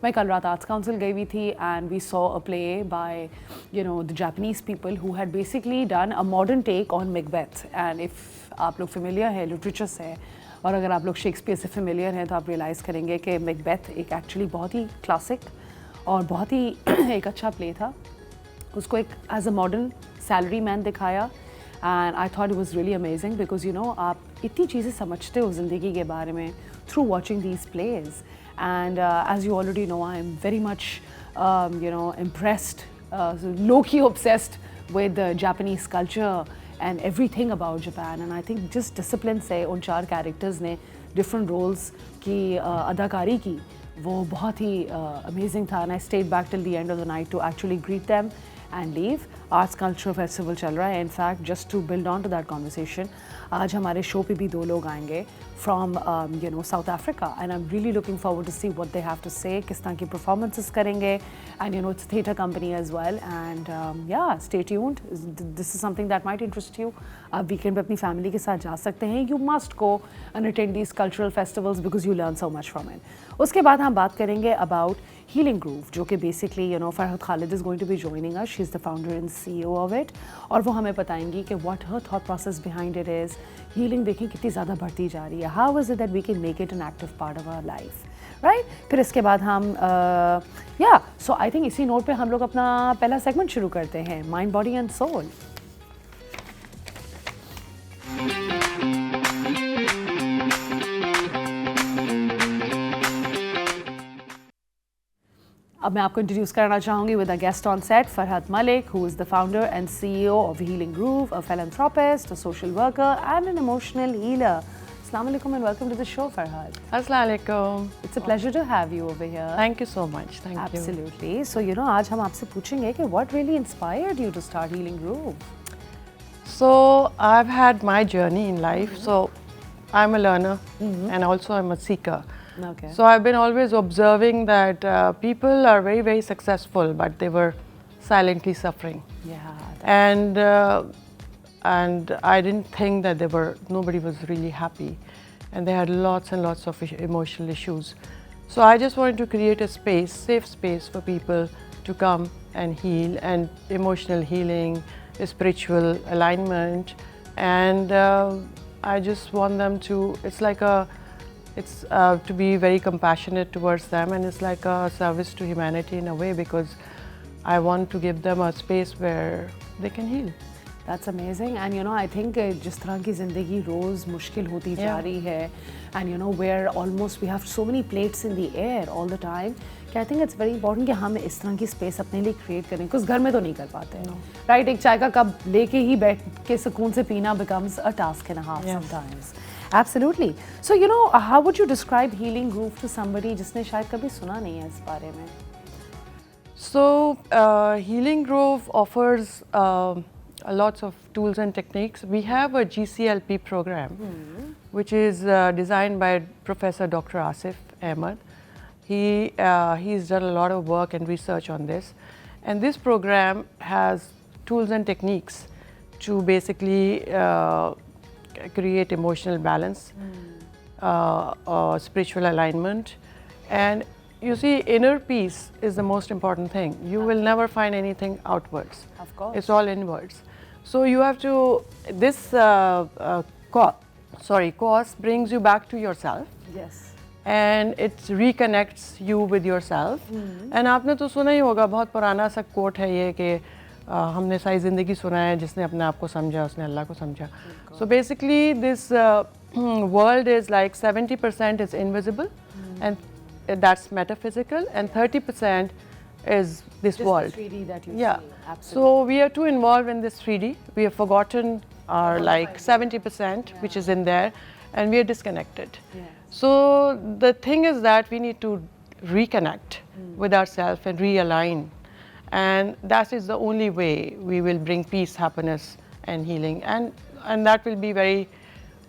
मैं कल रात आर्ट्स काउंसिल गई हुई थी and we saw a play by the Japanese people who had basically done a modern take on Macbeth. And if आप लोग फेमिलियर है लिटरेचर से और अगर आप लोग शेक्सपियर से फेमिलियर हैं तो आप रियलाइज़ करेंगे कि मैकबेथ एक एक्चुअली बहुत ही क्लासिक और बहुत ही एक अच्छा प्ले था. उसको एक as a modern salary man दिखाया and I thought it was really amazing because आप इतनी चीज़ें समझते हो ज़िंदगी के बारे में through watching these plays. And as you already know I am very much impressed, low-key obsessed with the Japanese culture and everything about Japan. And I think just discipline से उन 4 characters ने different roles की अदाकारी की वो बहुत ही amazing था. And I stayed back till the end of the night to actually greet them and leave. Arts culture festival चल रहा है. In fact just to build on to that conversation आज हमारे शो पे भी 2 लोग आएंगे from South Africa and I am really looking forward to see what they have to say. किस तरह की परफॉर्मेंसेस करेंगे and it's theatre company as well. And yeah stay tuned, this is something that might interest you. आप weekend पे अपनी family के साथ जा सकते हैं. You must go and attend these cultural festivals because you learn so much from it. उसके बाद हम बात करेंगे अबाउट Healing Groove, जो कि basically Farhat Khalid is going to be joining us. She is the founder and CEO of it और वो हमें बताएंगी कि what her thought process behind it is. Healing देखें कितनी ज़्यादा बढ़ती जा रही है. How is it that we can make it an active part of our life, right. फिर इसके बाद हम सो आई थिंक इसी नोट पे हम लोग अपना पहला सेगमेंट शुरू करते हैं, माइंड बॉडी एंड सोल. अब मैं आपको इंट्रोड्यूस करना चाहूँगी with a guest on set, Farhat Malik, who is the founder and CEO of healing groove, a philanthropist, a social worker and an emotional healer. Assalamu alaikum and welcome to the show, Farhad. Assalamu alaikum. It's a pleasure to have you over here. Thank you so much. Thank you. Absolutely. So आज हम आपसे पूछेंगे कि what really inspired you to start Healing Groove? So I've had my journey in life. So I'm a learner and also I'm a seeker. Okay. So I've been always observing that people are very, very successful, but they were silently suffering. Yeah. And I didn't think that nobody was really happy, and they had lots and lots of emotional issues. So I just wanted to create a space, safe space for people to come and heal, and emotional healing, spiritual alignment, and I just want them to. It's to be very compassionate towards them, and it's like a service to humanity in a way, because I want to give them a space where they can heal. That's amazing. And I think जिस तरह की ज़िंदगी रोज़ मुश्किल होती जा रही है, and where almost we have so many plates in the air all the time, I think it's very important कि हम इस तरह की स्पेस अपने लिए क्रिएट करें, कुछ घर में तो नहीं कर पाते हैं, राइट. एक चाय का कप लेके ही बैठ के सुकून से पीना becomes a task and a half sometimes. Absolutely. So how would you describe Healing Groove to somebody जिसने शायद कभी सुना नहीं है इस बारे में? So Healing Groove offers lots of tools and techniques. We have a GCLP program, which is designed by Professor Dr. Asif Ahmed. He's done a lot of work and research on this, and this program has tools and techniques to basically create emotional balance, spiritual alignment, and you see, inner peace is the most important thing. You will never find anything outwards. Of course. It's all inwards. So you have to, this course brings you back to yourself. Yes. And it reconnects you with yourself. And आपने तो सुना ही होगा, बहुत पुराना सा coat है ये कि हमने सारी ज़िंदगी सुना है, जिसने अपने आप को समझा उसने अल्लाह को समझा. So basically this world is like 70% is invisible, and that's metaphysical, and 30% is this Just world. the 3D that you Yeah. see. Absolutely. So we are too involved in this 3D. We have forgotten our like 70%, which is in there, and we are disconnected. Yeah. So the thing is that we need to reconnect with ourselves and realign, and that is the only way we will bring peace, happiness, and healing, and that will be very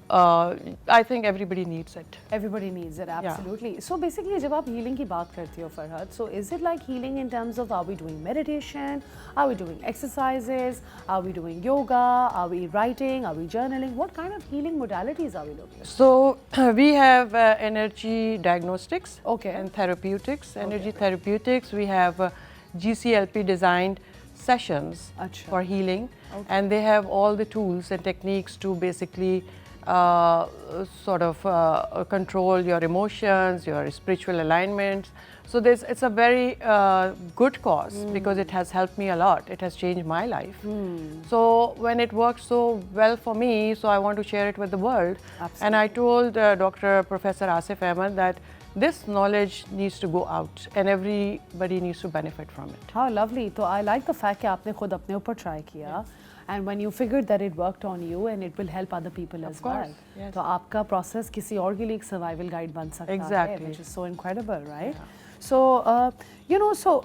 I think everybody needs it. Everybody needs it, absolutely. So basically, जब आप healing की बात करती हो Farhad, so is it like healing in terms of are we doing meditation, are we doing exercises, are we doing yoga, are we writing, are we journaling? What kind of healing modalities are we looking at? So we have energy diagnostics Okay. and therapeutics. Energy therapeutics, we have GCLP designed sessions Acha. for healing, and they have all the tools and techniques to basically sort of control your emotions, your spiritual alignments. So it's a very good cause because it has helped me a lot. It has changed my life. So when it worked so well for me, so I want to share it with the world. Absolutely. And I told Professor Asif Ahmed that this knowledge needs to go out and everybody needs to benefit from it. How lovely. So I like the fact कि आपने खुद अपने ऊपर try किया, and when you figured that it worked on you and it will help other people as well. course, yes. तो आपका process किसी और के लिए एक survival guide बन सकता है, Exactly. which is so incredible, right? So, you know, so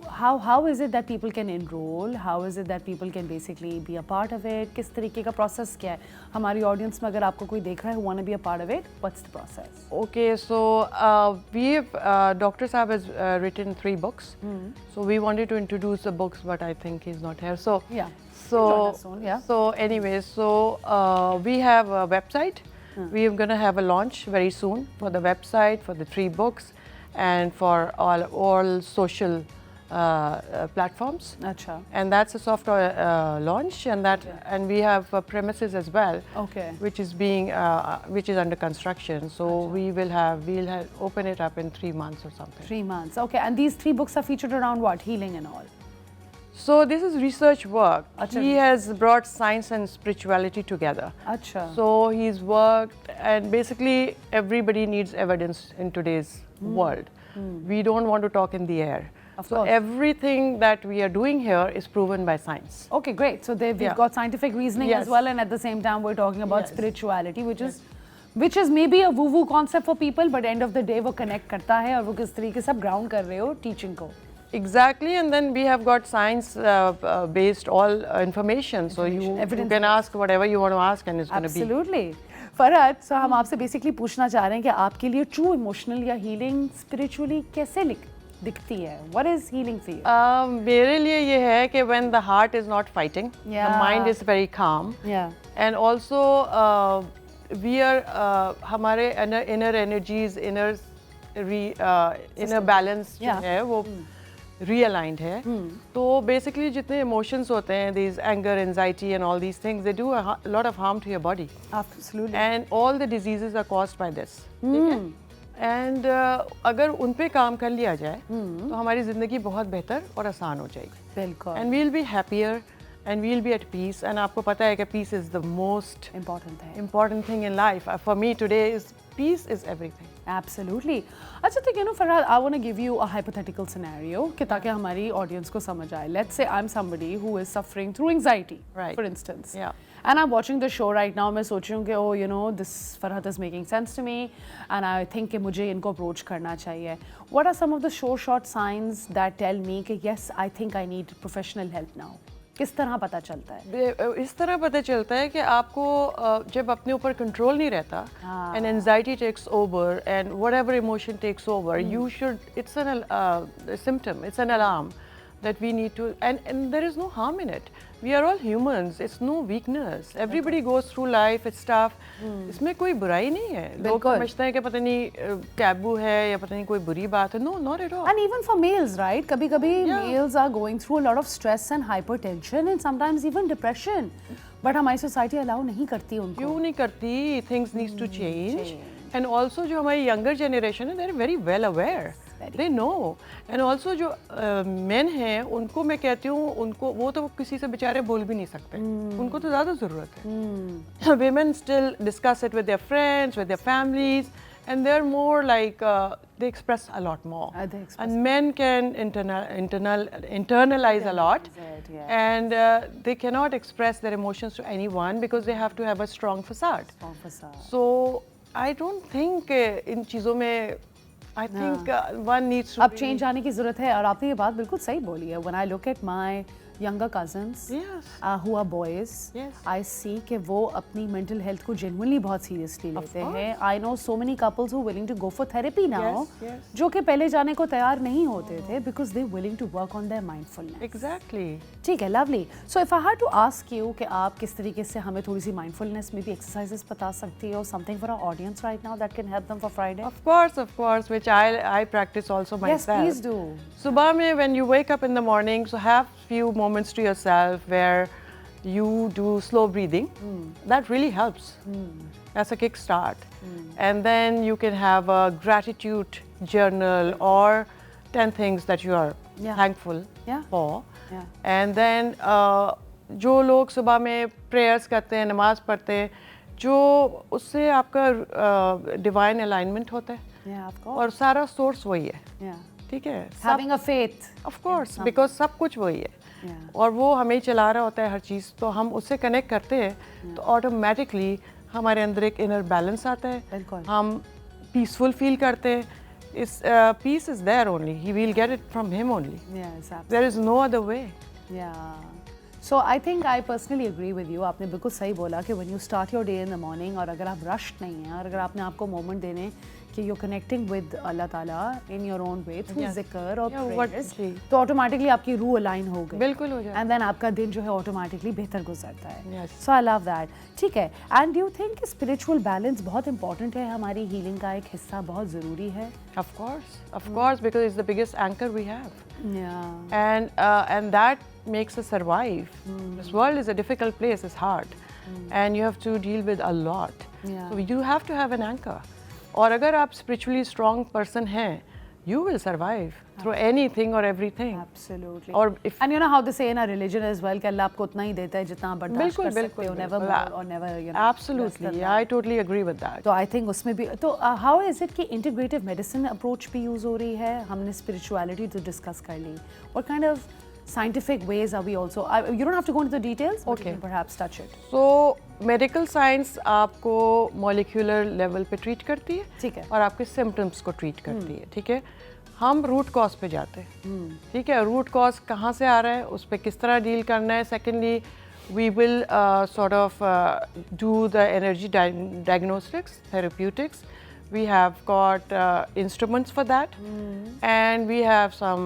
how is it that people can enroll? How is it that people can basically be a part of it? किस तरीके का process क्या है? हमारी audience में अगर आपको कोई देख रहा है who want to be a part of it, what's the process? Okay, so Dr. Saab has written 3 books. So we wanted to introduce the books, but I think he's not here. So Yeah. So Join us soon, yeah. So anyways, so we have a website. We are going to have a launch very soon for the website, for the 3 books, and for all social platforms. अच्छा. And that's a soft launch, and we have premises as well, Okay. which is being which is under construction. So we'll open it up in 3 months or something. 3 months. Okay. And these 3 books are featured around what? Healing and all. So this is research work. Acha. He has brought science and spirituality together. अच्छा. So he's worked, and basically everybody needs evidence in today's world. We don't want to talk in the air. Of So course. everything that we are doing here is proven by science. Okay, great. So we've Yeah. got scientific reasoning Yes. as well, and at the same time we're talking about Yes. spirituality, which is maybe a woo-woo concept for people, but end of the day वो connect करता है और वो किस तरीके से आप ground कर रहे हो teaching को. Exactly, and then we have got science based all information. So you can Evidence-based. ask whatever you want to ask, and it's going to be. Absolutely. Farhad, so हम आपसे बेसिकली पूछना चाह रहे हैं कि आपके लिए ट्रू इमोशनल या हीलिंग स्पिरिचुअली कैसे दिखती है? What is healing for you? मेरे लिए ये है कि when the heart is not fighting, the Yeah. mind is very calm, Yeah. and also we are हमारे inner energies, inner balance जो Yeah. है वो realigned है. तो basically जितने emotions होते हैं, these anger, anxiety and all these things, they do a lot of harm to your body. Absolutely. And all the diseases are caused by this. ठीक है? And अगर उन पे काम कर लिया जाए तो हमारी ज़िंदगी बहुत बेहतर और आसान हो जाएगी. बिल्कुल. And we'll be happier and we'll be at peace. And आपको पता है कि peace is the most important thing in life. For me today is peace is everything. Absolutely. अच्छा तो you know Farhad, I want to give you a hypothetical scenario कि ताकि हमारी audience को समझ आए. Let's say I'm somebody who is suffering through anxiety, Right. for instance. Yeah. And I'm watching the show right now. मैं सोच रही हूँ कि oh you know this Farhad is making sense to me, and I think कि मुझे इनको approach करना चाहिए. What are some of the short signs that tell me कि yes I think I need professional help now? किस तरह पता चलता है? इस तरह पता चलता है कि आपको जब अपने ऊपर कंट्रोल नहीं रहता and anxiety takes over and whatever emotion takes over, you should, it's a symptom, it's an alarm that we need to, and there is no harm in it. We are all humans, it's no weakness. Everybody goes through life, it's tough. इसमें कोई बुराई नहीं है. लोग समझते हैं कि पता नहीं टैबू है या पता नहीं कोई बुरी बात है. No, not at all. And even for males, right? कभी-कभी males are going through a lot of stress and hypertension and sometimes even depression. But हमारी society allow नहीं करती उनको. क्यों नहीं करती? Things needs to change. And also जो हमारी younger generation है, they're very well aware. They know. And also जो men हैं, उनको मैं कहती हूँ, उनको वो तो किसी से बेचारे बोल भी नहीं सकते. उनको तो ज़्यादा ज़रूरत है. Women still discuss it with their friends, with their families, and they're more like they express a lot more. And men can internalize a lot, and they cannot express their emotions to anyone because they have to have a strong facade. So I don't think इन चीज़ों में I think one needs to. अब change आने की ज़रूरत है और आपने ये बात बिल्कुल सही बोली है. When I look at my younger cousins Yes. who are boys, Yes. I see कि वो अपनी mental health को genuinely बहुत seriously लेते course. हैं. I know so many couples who are willing to go for therapy now, Yes, yes. जो कि पहले जाने को तैयार नहीं होते थे because they're willing to work on their mindfulness. Exactly. ठीक है, lovely. So if I had to ask you कि आप किस तरीके से हमें थोड़ी सी mindfulness में भी exercises बता सकती हो, something for our audience right now that can help them for Friday? Of course, which I practice also Yes, myself. please do. सुबह में when you wake up in the morning, so have few moments to yourself where you do slow breathing. That really helps. That's a kick start. And then you can have a gratitude journal or 10 things that you are Yeah. thankful Yeah. for. Yeah. And then जो लोग सुबह में prayers करते हैं, नमाज पढ़ते हैं, जो उससे आपका डिवाइन अलाइनमेंट होता है Yeah, of course. और सारा सोर्स वही है, Yeah. ठीक है? Having a faith. Of course because सब कुछ वही है Yeah. और वो हमें ही चला रहा होता है हर चीज़, तो हम उससे कनेक्ट करते हैं तो ऑटोमेटिकली हमारे अंदर एक इनर बैलेंस आता है, बिल्कुल. हम पीसफुल फील करते हैं. इस piece is there only, he will get it from him only, Yes, absolutely. There is no other way. Yeah. So I think I personally agree with you. आपने बिल्कुल सही बोला कि when you start your day in the morning और अगर आप rushed नहीं हैं और अगर आपने आपको moment देने कि you're connecting with Allah Taala in your own way through Yes. zikr और Yeah, what- prayers, जी. तो automatically आपकी रूह align हो गई. बिल्कुल हो जाए. And then आपका दिन जो है automatically बेहतर गुजरता है. Yes. So I love that. ठीक है. And do you think कि spiritual balance बहुत important है, हमारी healing का एक हिस्सा बहुत ज़रूरी है? Of course, because it's the biggest anchor we have. Yeah. And that makes us survive. This world is a difficult place, it's hard. And you have to deal with a lot. Yeah. So you have to have an anchor. और अगर आप spiritually strong person हैं, you will survive through anything or everything. Absolutely. और if And you know how they say in our religion as well कि अल्लाह आपको उतना ही देता है जितना आप बर्दाश्त कर सकते हो, never more or never, you know. less absolutely, than I that. totally agree with that. तो आई थिंक उसमें भी तो हाउ इज इट कि इंटीग्रेटिव मेडिसिन अप्रोच भी यूज हो रही है, हमने स्पिरिचुअलिटी तो डिस्कस कर ली, what kind of scientific ways are we also you don't have to go into the details, but Okay. you can perhaps touch it. So medical science आपको molecular level पे treat करती है, ठीक है. और आपके सिम्टम्स को ट्रीट करती है, ठीक है? हम रूट कॉज पे जाते हैं, ठीक है? रूट कॉज कहाँ से आ रहा है, उस पर किस तरह डील करना है. Secondly we will sort of do the energy diagnostics, therapeutics. We have got instruments for that, and we have some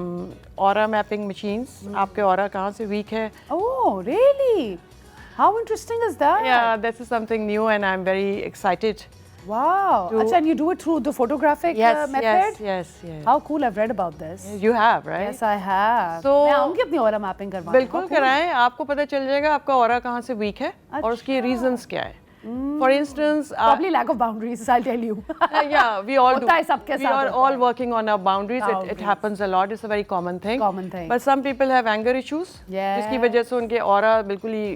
aura mapping machines. आपके aura कहाँ से weak है. Oh really? How interesting is that? Yeah, this is something new, and I'm very excited. Wow. To- Acha, and you do it through the photographic method? yes. How cool, I've read about this. You have, right? Yes, I have. So- मैं आऊँगी अपनी aura mapping करवाने. बिल्कुल How cool. कराएं, आपको पता चल जाएगा आपका ऑरा कहाँ से वीक है और उसकी रीजंस क्या है. For instance Probably lack of boundaries, I'll tell you. yeah, we all do. होता है सबके We साथ are होता all है. working on our boundaries. It Boundaries. happens a lot. It's a very common thing. Common thing. But some people have anger issues. Yeah. जिसकी वजह से उनके ऑरा बिल्कुल ही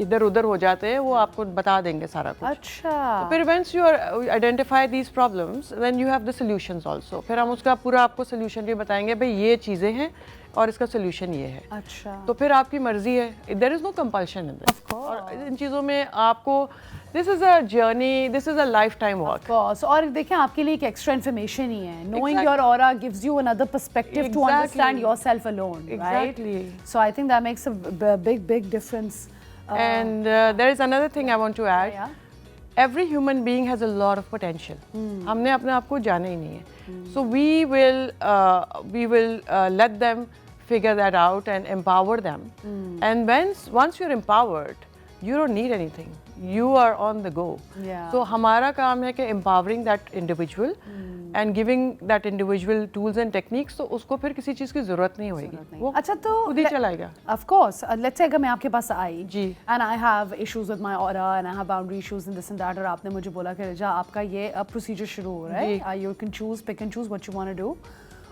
इधर उधर हो जाते हैं. वो आपको बता देंगे सारा कुछ. अच्छा. फिर once you identify these problems, then you have the solutions also. फिर हम उसका पूरा आपको solution भी बताएंगे, भाई ये चीज़ें हैं और इसका solution ये है. अच्छा. तो फिर आपकी मर्जी है. There is no compulsion in this. Of course. और इन चीज़ों में आपको this is a journey, this is a lifetime work. Of course. और देखिए आपके लिए एक extra information ही है. Knowing Exactly. your aura gives you another perspective to Exactly. understand yourself alone, Exactly. right? So I think that makes a big difference. And there is another thing I want to add. Yeah. Every human being has a lot of potential. हमने अपने आप को जाना ही नहीं है. So we will let them figure that out and empower them. And once you're empowered, you don't need anything. You are on the go. Yeah. So हमारा काम है कि empowering that individual and giving that individual tools and techniques, तो उसको फिर किसी चीज़ की ज़रूरत नहीं होगी. वो अच्छा तो खुद ही चलाएगा. Of course. Let's say अगर मैं आपके पास आई जी. and I have issues with my aura and I have boundary issues and this and that, और आपने मुझे बोला कि रजा आपका ये procedure शुरू हो रहा है, you can pick and choose what you want to do,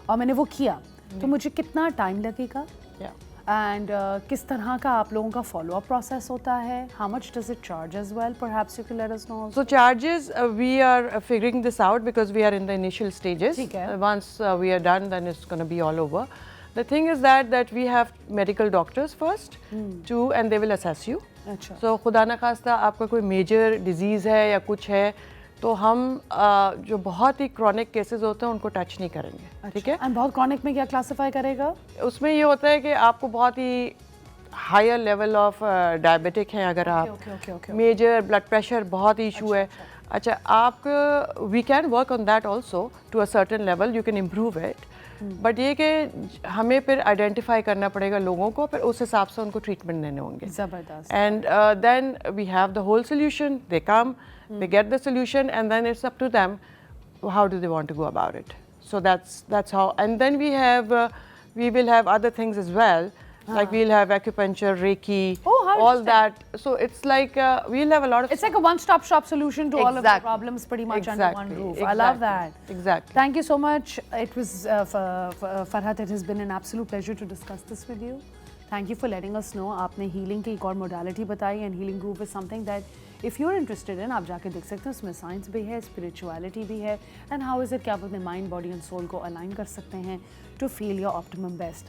और मैंने वो किया, तो मुझे कितना टाइम लगेगा Yeah. एंड किस तरह का आप लोगों का फॉलो अप प्रोसेस होता है, how much does it charge as well, perhaps you can let us know. So charges, we are figuring this out because we are in the initial stages. ठीक है. Once we are done, then it's going to be all over. The thing is that we have medical doctors first, too, and they will assess you. अच्छा. So खुदा ना खास्ता आपका कोई major disease है या कुछ है, तो हम जो बहुत ही क्रॉनिक केसेस होते हैं उनको टच नहीं करेंगे, ठीक है। एंड बहुत क्रॉनिक में क्या क्लासिफाई करेगा? उसमें ये होता है कि आपको बहुत ही हायर लेवल ऑफ डायबिटिक हैं, अगर आप मेजर ब्लड प्रेशर बहुत इशू है, अच्छा आप we can work on that also to a certain level, you can improve it, but ये कि हमें फिर आइडेंटिफाई करना पड़ेगा लोगों को, फिर उस हिसाब से उनको ट्रीटमेंट देने होंगे। ज़बरदस्त। And then we have the whole solution, they come, they get the solution, and then it's up to them how do they want to go about it. So that's how. And then we will have other things as well, like we'll have acupuncture, Reiki, all that. So it's like we'll have a lot of. It's like a one-stop shop solution to all of the problems, pretty much under one roof. I love that. Exactly. Thank you so much. It was Farhat. It has been an absolute pleasure to discuss this with you. Thank you for letting us know. आपने healing की एक और modality बताई, and healing group is something that if you're interested in, आप जाके देख सकते हैं, उसमें साइंस भी है, स्पिरिचुअलिटी भी है, एंड हाउ इज़ इट कि आप अपने माइंड, बॉडी एंड सोल को अलाइन कर सकते हैं to feel your optimum best.